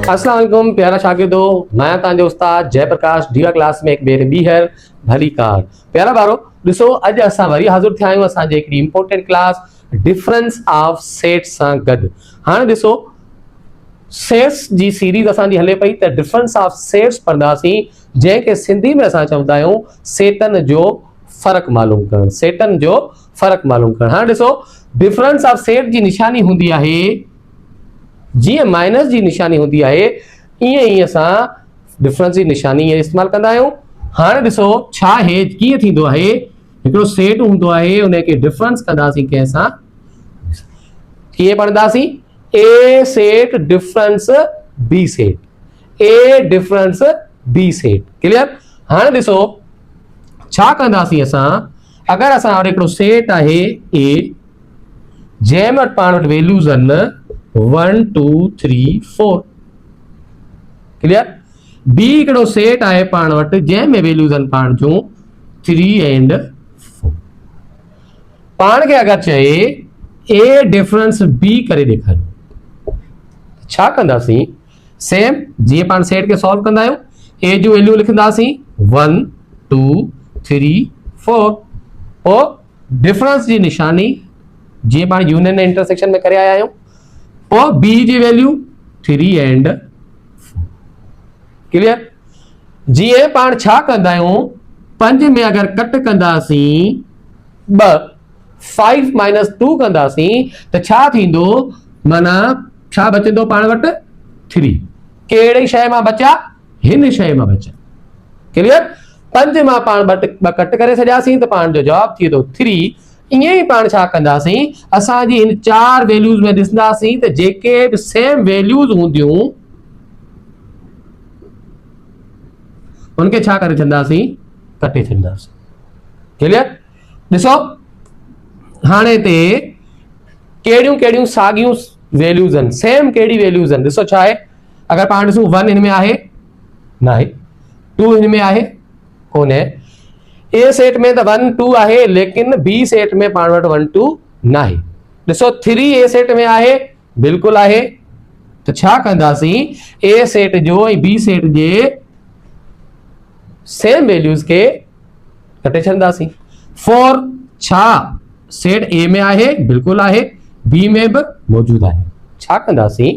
अस्सलाम वालेकुम प्यारा शागिर्दो, मैं तव्हांजो उस्ताद जयप्रकाश डीवा क्लास में एक बेर ॿीहर भली कार। प्यारा ॿारो ॾिसो, अॼु असां वरी हाज़िर थिया आहियूं असांजे हिकिड़ी important class difference of sets सां गॾु। हाणे ॾिसो, सेट्स जी सीरीज़ असांजी हले पई त डिफरेंस ऑफ सेट्स पढ़ंदासीं, जंहिंखे सिंधी में असां चवंदा आहियूं सेटनि जो फ़र्क़ु मालूम करणु। सेटनि जो फ़र्क़ु मालूम करणु। हाणे ॾिसो, डिफरेंस ऑफ सेट जी निशानी हूंदी आहे जीअं माइनस जी निशानी हूंदी आहे, ईअं ई असां डिफरेंस जी निशानी इस्तेमालु कंदा आहियूं। हाणे ॾिसो छा आहे, कीअं थींदो आहे, हिकिड़ो सेट हूंदो आहे, उनखे डिफरेंस कंदासीं कंहिंसां, कीअं पढ़ंदासीं, ए सेट डिफरेंस बी सेट, ए डिफरेंस बी सेट। क्लियर? हाणे ॾिसो छा कंदासीं असां, अगरि असां वटि हिकिड़ो सेट आहे ए, जंहिं वटि पाण वटि वैल्यूज़ आहिनि 1 2 3 4। क्लियर? बी हिकिड़ो सेट आहे पाण वटि जंहिं में वैल्यूज़ आहिनि पाण जूं 3 एंड 4। पाण खे अगरि चए ए डिफरेंस बी करे ॾेखारियो, छा कंदासीं, सेम जीअं पाण सेट खे सॉल्व कंदा आहियूं, ए जूं वैल्यू लिखंदासीं 1 2 3 4, पोइ डिफरेंस जी निशानी जीअं पाण यूनियन ऐं इंटरसेक्शन में करे आया आहियूं, पोइ बी जी वैल्यू 3 एंड 4। क्लियर? जीअं पाण छा कंदा आहियूं, 5 में अगरि कट कंदासीं 2, 5 माइनस 2 कंदासीं त छा थींदो, माना छा बचंदो पाण वटि 3। कहिड़ी शइ मां बचा, हिन शइ मां बचा। क्लियर? 5 मां पाण 2 कट करे छॾियासीं त पाण जो जवाब थी वेंदो 3। ईअं ई पाण छा कंदासीं, असांजी इन 4 वैल्यूज़ में ॾिसंदासीं त जेके बि सेम वैल्यूज़ हूंदियूं उनखे छा करे छॾंदासीं, कटे छॾंदासीं। क्लियर? ॾिसो हाणे हिते कहिड़ियूं कहिड़ियूं साॻियूं वैल्यूज़ आहिनि, सेम कहिड़ी वैल्यूज़ आहिनि। ॾिसो छा आहे, अगरि पाण ॾिसूं 1 हिन में आहे, न आहे, 2 हिन में आहे, कोन्हे, ए सेट में त 1 2 आहे, लेकिन बी सेट में पाण वटि 1 2 न आहे। ॾिसो 3 ए सेट में आहे, बिल्कुलु आहे, त छा कंदासीं, ए सेट जो ऐं बी सेट जे सेम वैल्यूज़ खे कटे छॾंदासीं। 4 छा सेट ए में आहे, बिल्कुलु आहे, बी में बि मौजूदु आहे। छा कंदासीं,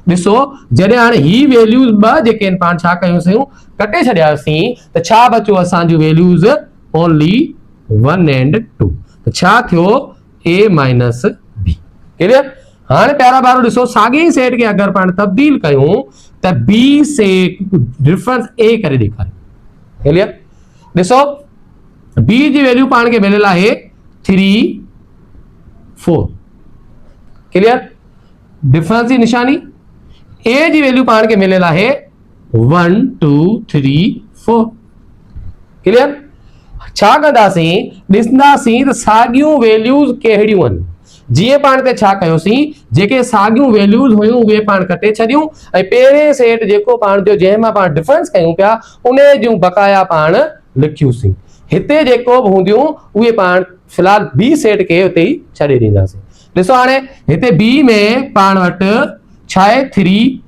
ॾिसो जॾहिं हाणे ही वैल्यूज़ 2 जेके आहिनि पाण छा कयोसीं, कटे छॾियासीं, त छा बचियो असांजूं वैल्यूज़, ओनली 1 एंड 2। तो छा थियो, ए माइनस बी। क्लियर? हाणे प्यारा ॿारो ॾिसो, साॻे सेट खे अगरि पाण तब्दील कयूं त बी सेट डिफरेंस ए करे ॾेखारियो। क्लियर? ॾिसो बी जी वैल्यू पाण खे मिलियल आहे 3 4। क्लियर? डिफरेंस जी निशानी, ए जी वैल्यू पाण खे मिलियल आहे 1 2 3 4। क्लियर? छा कंदासीं, ॾिसंदासीं त साॻियूं वैल्यूज़ कहिड़ियूं आहिनि। जीअं पाण ते छा कयोसीं, जेके साॻियूं वैल्यूज़ हुयूं उहे पाण कटे छॾियूं, ऐं पहिरें सेट जेको पाण जो जंहिं मां पाण डिफरेंस कयूं पिया उन जूं बक़ाया पाण लिखियूंसीं। हिते जेको बि हूंदियूं उहे पाण फ़िलहाल बी सेट खे उते ई छॾे ॾींदासीं। ॾिसो हाणे हिते बी में पाण वटि छा आहे, 3,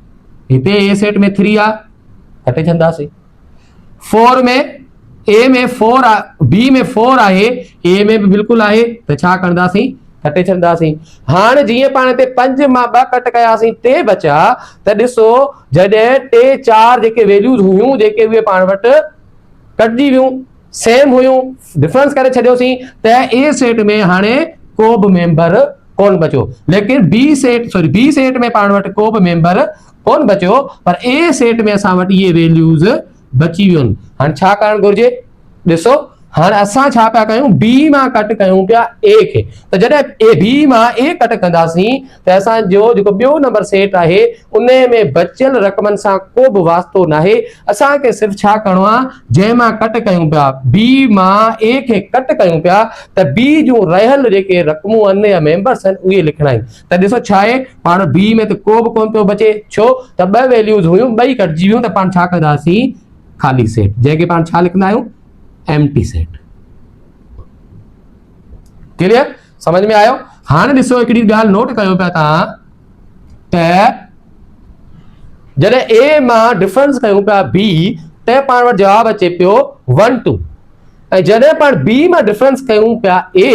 हिते ए सेट में 3 आहे, कटे छॾंदासीं। 4 में ए में 4 आहे, बी में 4 आहे, ए में बि बिल्कुलु आहे, त छा कंदासीं, कटे छॾंदासीं। हाणे जीअं पाण हिते 5 मां 2 कट कयासीं, 3 बचा, त ॾिसो जॾहिं 3 4 जेके वैल्यूज़ हुयूं, जेके उहे पाण वटि कटिजी वियूं, सेम हुयूं, डिफरेंस करे छॾियोसीं, त ए सेट में हाणे को बि मेंबर कोन बचियो, लेकिन बी सेट में पाण वटि को बि मेंबर कोन बचियो, पर ए सेट में असां वटि इहे वैल्यूज़ बची वियूं आहिनि। हाणे छा करणु घुरिजे, ॾिसो हाणे असां छा पिया कयूं, बी मां कट कयूं पिया ए खे, त जॾहिं बी मां ए कट कंदासीं त असांजो जेको ॿियो नंबर सेट आहे उन में बचियल रक़मनि सां को बि वास्तो न आहे। असांखे सिर्फ़ु छा करिणो आहे, जंहिं मां कट कयूं पिया, बी मां ए खे कट कयूं पिया, त बी जूं रहियल जेके रक़मूं आहिनि या मेंबर्स आहिनि उहे लिखणा आहिनि। त ॾिसो छा आहे, पाण बी में त को बि कोन पियो बचे, छो त 2 वैल्यूज़ हुयूं, 2 ई कटिजी वियूं, त पाण छा कंदासीं, खाली सेट, जंहिंखे पाण छा लिखंदा आहियूं, एम्प्टी सेट। क्लियर? समझ में आयो? हाणे ॾिसो हिकिड़ी ॻाल्हि नोट कयो पिया तव्हां, त जॾहिं ए मां डिफरेंस कयूं पिया बी त पाण वटि जवाब अचे पियो 1 2 ऐं जॾहिं पाण बी मां डिफरेंस कयूं पिया ए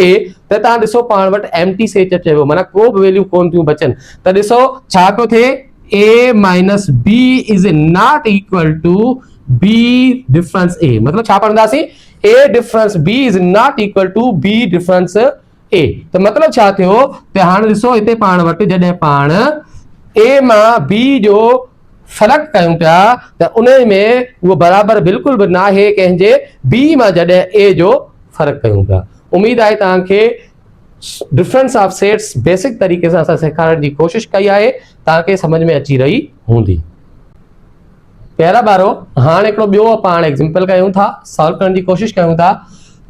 त तव्हां ॾिसो पाण वटि एम्प्टी सेट चइबो माना को बि वैल्यू कोन थियूं बचनि त ॾिसो छा पियो थिए A minus B is not equal to B difference A मतलब छा पढ़ंदासीं A difference B is not equal to B difference A त मतलब छा थियो त हाणे ॾिसो हिते पाण वटि जॾहिं पाण ए मां बी जो फर्क कयूं पिया त उन में उहो बराबरि बिल्कुल भी ना है कंहिंजे बी मां जॾहिं ए जो फर्क कयूं पिया उम्मीद आहे तव्हांखे डिफरेंस ऑफ सेट्स बेसिक तरीक़े सां असां सेखारण जी कोशिश कई आहे तव्हांखे समझ में अची रही हूंदी पहिरा बारो हाणे हिकिड़ो ॿियो पाण एग्जांपल कयूं था सॉल्व करण जी कोशिश कयूं था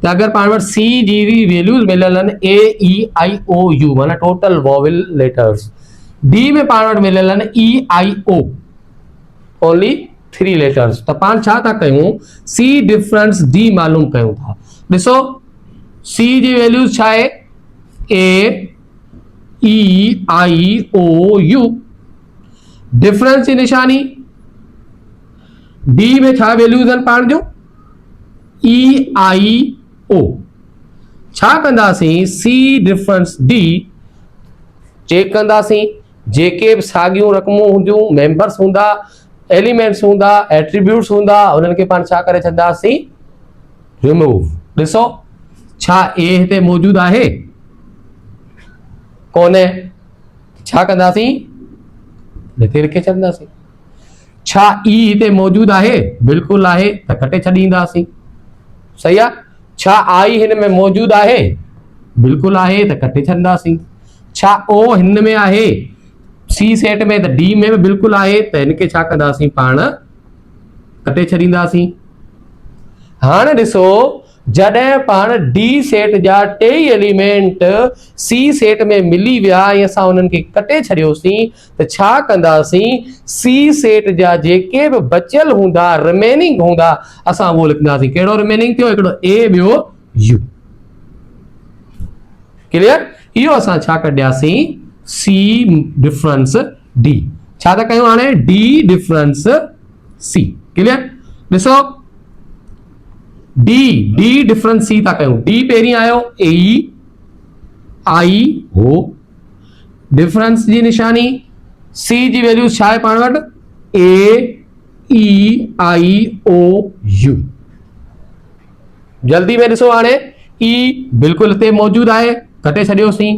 त अगरि पाण वटि सी जी वैल्यूज़ मिलियल आहिनि ए ई आई ओ यू माना टोटल वॉवेल लेटर्स डी में पाण वटि मिलियल आहिनि ई आई ओ ओनली 3 लेटर्स त पाण छा था कयूं सी डिफरेंस डी मालूम कयूं था ॾिसो सी जी वैल्यूज़ छा आहे ए ई आई ओ यू डिफरेंस जी निशानी डी में छा वैल्यूज़ आहिनि पाण जो ई आई ओ छा कंदासीं सी डिफरेंस डी चेक कंदासीं जेके बि साॻियूं रक़मूं हूंदियूं मेंबर्स हूंदा एलिमेंट्स हूंदा एट्रीब्यूट्स हूंदा उन्हनि खे पाण छा करे छॾंदासीं रिमूव ॾिसो छा ए हिते मौजूदु आहे कोन्हे छा कंदासीं हिते लिखे छॾंदासीं छा ई हिते मौजूदु आहे बिल्कुलु आहे त कटे छॾींदासीं सही आहे छा आई हिन में मौजूदु आहे बिल्कुलु आहे त कटे छॾंदासीं छा ओ हिन में आहे सी सेट में त डी में बि बिल्कुलु आहे त हिनखे छा कंदासीं पाण कटे छॾींदासीं हाणे ॾिसो जॾहिं पाण डी सेट जा 2 एलिमेंट सी सेट में मिली विया ऐं असां उन्हनि खे कटे छॾियोसीं त छा कंदासीं सी सेट जा जेके बि बचियल हूंदा रिमेनिंग हूंदा असां उहो लिखंदासीं कहिड़ो रिमेनिंग थियो हिकिड़ो ए ॿियो यू क्लियर इहो असां छा कढियासीं सी डिफरेंस डी छा था कयूं हाणे डी डिफरेंस सी क्लियर ॾिसो डी डी डिफरेंस सी था कयूं डी पहिरीं आयो ए आई ओ डिफरेंस जी निशानी सी जी वैल्यू छा आहे पाण वटि ए ई आई ओ यू जल्दी में ॾिसो हाणे ई बिल्कुलु हिते मौजूदु आहे कटे छॾियोसीं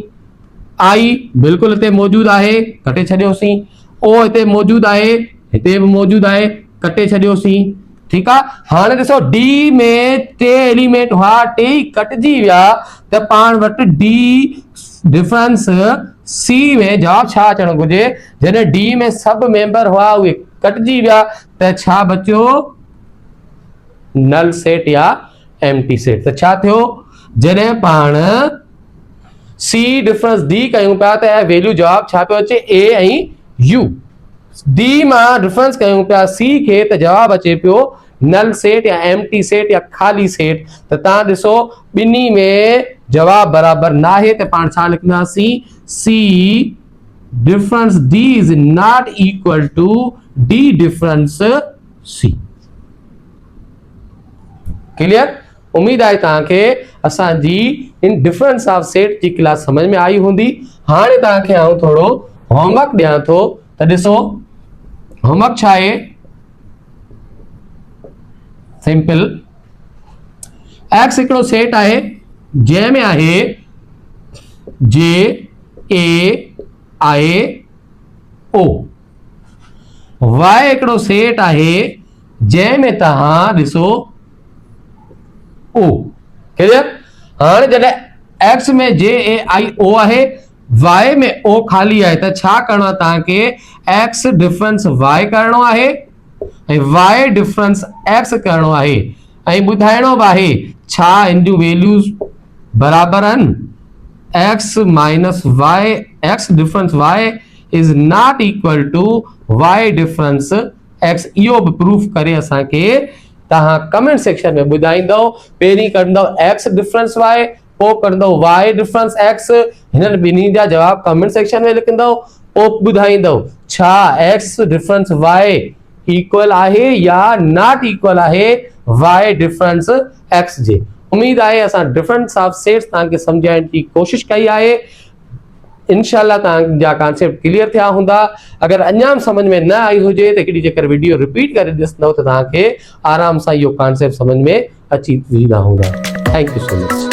आई बिल्कुलु हिते मौजूदु आहे कटे छॾियोसीं ओ हिते मौजूदु आहे हिते बि मौजूदु आहे कटे छॾियोसीं ठीकु आहे हाणे ॾिसो डी में 2 एलिमेंट हुआ 2 कटिजी विया त पाण वटि डी डिफरेंस सी में जवाब छा अचणु घुरिजे जॾहिं डी में सभु मेंबर हुआ उहे कटिजी विया त छा बचियो नल सेट या एम्प्टी सेट त छा थियो जॾहिं पाण सी डिफरेंस डी कयूं पिया त वैल्यू जवाब छा पियो अचे ए ऐं यू डी मां डिफरेंस कयूं पिया सी खे त जवाब अचे पियो नल सेट या एम्प्टी सेट या खाली सेट त तव्हां ॾिसो ॿिन्ही में जवाब बराबरि न आहे त पाण छा लिखंदासीं C difference D is not equal to D difference C clear उम्मीद आहे तव्हांखे असांजी इन डिफरेंस ऑफ सेट जी क्लास समझ में आई हूंदी हाणे तव्हांखे आउं थोरो होमवर्क ॾियां थो त ॾिसो होमवर्क छा आहे सिंपल एक्स हिकिड़ो सेट आहे जंहिंमें आहे जे ए आई ओ वाई हिकिड़ो सेट आहे जंहिंमें तव्हां ॾिसो ओ क्लियर हाणे जॾहिं एक्स में जे ए आई ओ आहे वाई में ओ खाली आहे त छा करणो आहे तव्हांखे एक्स डिफरेंस वाई करणो आहे ऐं वाई डिफरेंस एक्स करणो आहे ऐं ॿुधाइणो बि आहे छा इन जूं वैल्यूज़ बराबरि आहिनि x minus y x difference y is not equal to y difference x इहो बि प्रूफ करे असांखे तव्हां कमेंट सेक्शन में ॿुधाईंदव पहिरीं कंदव एक्स डिफरेंस वाई पोइ कंदव वाई डिफरेंस एक्स हिननि ॿिन्ही जा जवाब कमेंट सेक्शन में लिखंदव पोइ ॿुधाईंदव छा x डिफरेंस y इक्वल आहे या नॉट इक्वल आहे y डिफरेंस x जे। उम्मीद आहे असां डिफरेंस ऑफ सेट्स तव्हांखे सम्झाइण जी कोशिश कई आहे। इंशाल्लाह तव्हांजा कॉन्सेप्ट क्लियर थिया हूंदा। अगर अञा समझ में न आई हुजे त हिकिड़ी जेकर वीडियो रिपीट करे ॾिसंदव त तव्हांखे आराम सां इहो कॉन्सेप्ट समझ में अची वेंदा हूंदा। Thank you so much.